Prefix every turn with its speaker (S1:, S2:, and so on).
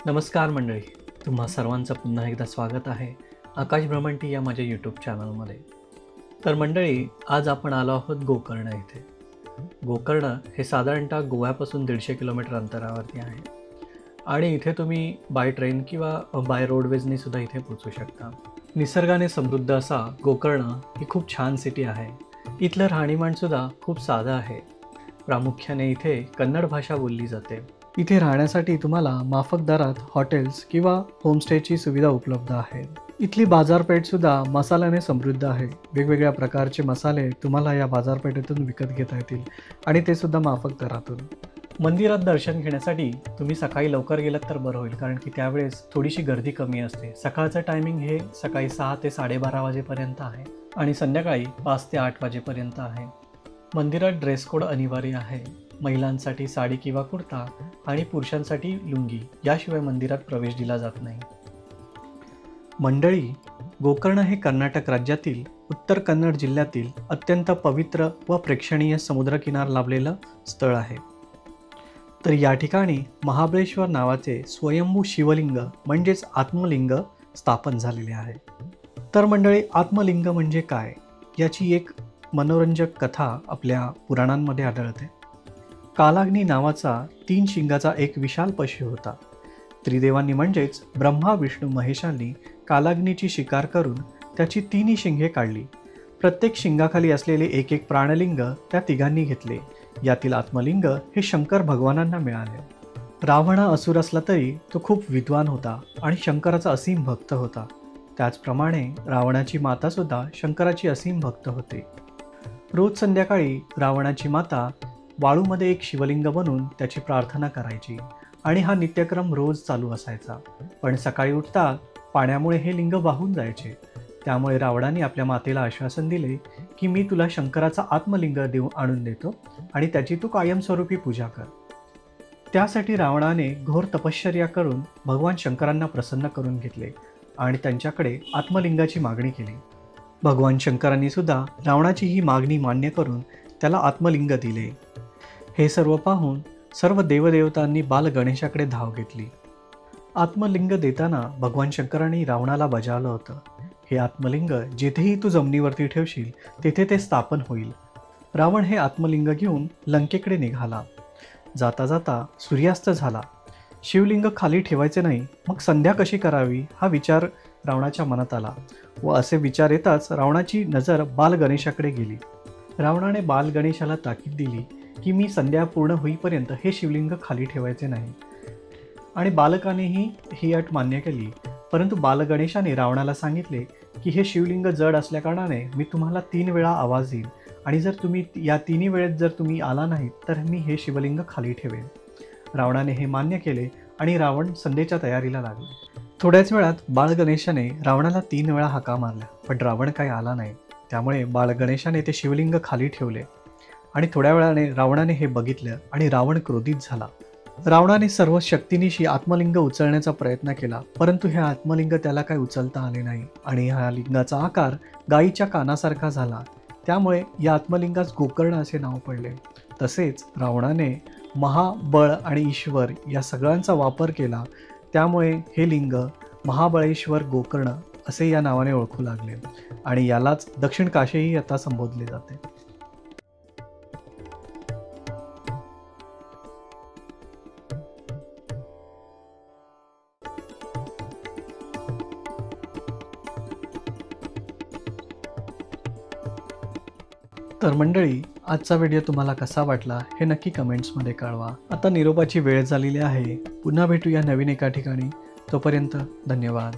S1: नमस्कार मंडळी, तुम्हा सर्वांचं पुन्हा एकदा स्वागत आहे आकाश भ्रमंती या माझ्या यूट्यूब चॅनलमध्ये. तर मंडळी, आज आपण आलो आहोत गोकर्ण इथे. गोकर्ण हे साधारणतः गोव्यापासून 150 किलोमीटर अंतरावरती आहे आणि इथे तुम्ही बाय ट्रेन किंवा बाय रोडवेजने सुद्धा इथे पोहोचू शकता. निसर्गाने समृद्ध असा गोकर्ण ही खूप छान सिटी आहे. इथलं राहणीमानसुद्धा खूप साधं आहे. प्रामुख्याने इथे कन्नड भाषा बोलली जाते. इथे राहण्यासाठी तुम्हाला माफक दरात हॉटेल्स किंवा होमस्टेची सुविधा उपलब्ध आहे. इथली बाजारपेठसुद्धा मसाल्याने समृद्ध आहे. वेगवेगळ्या प्रकारचे मसाले तुम्हाला या बाजारपेठेतून विकत घेता येतील आणि ते सुद्धा माफक दरातून. मंदिरात दर्शन घेण्यासाठी तुम्ही सकाळी लवकर गेलात तर बरं होईल, कारण की त्यावेळेस थोडीशी गर्दी कमी असते. सकाळचं टायमिंग हे सकाळी 6 ते 12:30 वाजेपर्यंत आहे आणि संध्याकाळी 5 ते 8 वाजेपर्यंत आहे. मंदिरात ड्रेस कोड अनिवार्य आहे. महिलांसाठी साडी किंवा कुर्ता आणि पुरुषांसाठी लुंगी याशिवाय मंदिरात प्रवेश दिला जात नाही. मंडळी, गोकर्ण हे कर्नाटक राज्यातील उत्तर कन्नड जिल्ह्यातील अत्यंत पवित्र व प्रेक्षणीय समुद्रकिनार लाभलेलं स्थळ आहे. तर या ठिकाणी महाबळेश्वर नावाचे स्वयंभू शिवलिंग म्हणजेच आत्मलिंग स्थापन झालेले आहे. तर मंडळी, आत्मलिंग म्हणजे काय याची एक मनोरंजक कथा आपल्या पुराणांमध्ये आढळते. कालाग्नी नावाचा 3 शिंगाचा एक विशाल पशु होता. त्रिदेवांनी म्हणजेच ब्रह्मा, विष्णू, महेशांनी कालाग्नीची शिकार करून त्याची 3 शिंगे काढली. प्रत्येक शिंगाखाली असलेले एक एक प्राणलिंग त्या तिघांनी घेतले. यातील आत्मलिंग हे शंकर भगवानांना मिळाले. रावण हा असुर असला तरी तो खूप विद्वान होता आणि शंकराचा असीम भक्त होता. त्याचप्रमाणे रावणाची माता सुद्धा शंकराची असीम भक्त होते. रोज संध्याकाळी रावणाची माता वाळूमध्ये एक शिवलिंग बनवून त्याची प्रार्थना करायची आणि हा नित्यक्रम रोज चालू असायचा. पण सकाळी उठता पाण्यामुळे हे लिंग वाहून जायचे. त्यामुळे रावणाने आपल्या मातेला आश्वासन दिले की मी तुला शंकराचा आत्मलिंग आणून देतो आणि त्याची तू कायमस्वरूपी पूजा कर. त्यासाठी रावणाने घोर तपश्चर्या करून भगवान शंकरांना प्रसन्न करून घेतले आणि त्यांच्याकडे आत्मलिंगाची मागणी केली. भगवान शंकरांनी सुद्धा रावणाची ही मागणी मान्य करून त्याला आत्मलिंग दिले. हे सर्व पाहून सर्व देवदेवतांनी बाल गणेशाकडे धाव घेतली. आत्मलिंग देताना भगवान शंकरांनी रावणाला बजावलं होतं, हे आत्मलिंग जिथेही तू जमिनीवरती ठेवशील तिथे ते स्थापन होईल. रावण हे आत्मलिंग घेऊन लंकेकडे निघाला. जाता जाता सूर्यास्त झाला. शिवलिंग खाली ठेवायचे नाही, मग संध्या कशी करावी हा विचार रावणाच्या मनात आला व असे विचार येताच रावणाची नजर बाल गणेशाकडे गेली. रावणाने बाल गणेशाला ताकीद दिली की मी संध्या पूर्ण होईपर्यंत हे शिवलिंग खाली ठेवायचे नाही आणि बालकानेही ही अट मान्य केली. परंतु बालगणेशाने रावणाला सांगितले की हे शिवलिंग जड असल्याकारणाने मी तुम्हाला 3 वेळा आवाज देईन आणि जर तुम्ही या 3 वेळेत जर तुम्ही आला नाही तर मी हे शिवलिंग खाली ठेवेन. रावणाने हे मान्य केले आणि रावण संध्येच्या तयारीला लागले. थोड्याच वेळात बाळगणेशाने रावणाला 3 वेळा हाका मारल्या, पण रावण काही आला नाही. त्यामुळे बाळगणेशाने ते शिवलिंग खाली ठेवले आणि थोड्या वेळाने रावणाने हे बघितलं आणि रावण क्रोधित झाला. रावणाने सर्व शक्तीनिशी आत्मलिंग उचलण्याचा प्रयत्न केला, परंतु हे आत्मलिंग त्याला काही उचलता आले नाही आणि ह्या लिंगाचा आकार गायीच्या कानासारखा झाला. त्यामुळे या आत्मलिंगास गोकर्ण असे नाव पडले. तसेच रावणाने महाबळ आणि ईश्वर या सगळ्यांचा वापर केला. त्यामुळे हे लिंग महाबळेश्वर गोकर्ण असे या नावाने ओळखू लागले आणि यालाच दक्षिण काशीही आता संबोधले जाते. तर मंडळी, आजचा व्हिडिओ तुम्हाला कसा वाटला हे नक्की कमेंट्समध्ये कळवा. आता निरोपाची वेळ झालेली आहे. पुन्हा भेटूया नवीन एका ठिकाणी. तोपर्यंत धन्यवाद.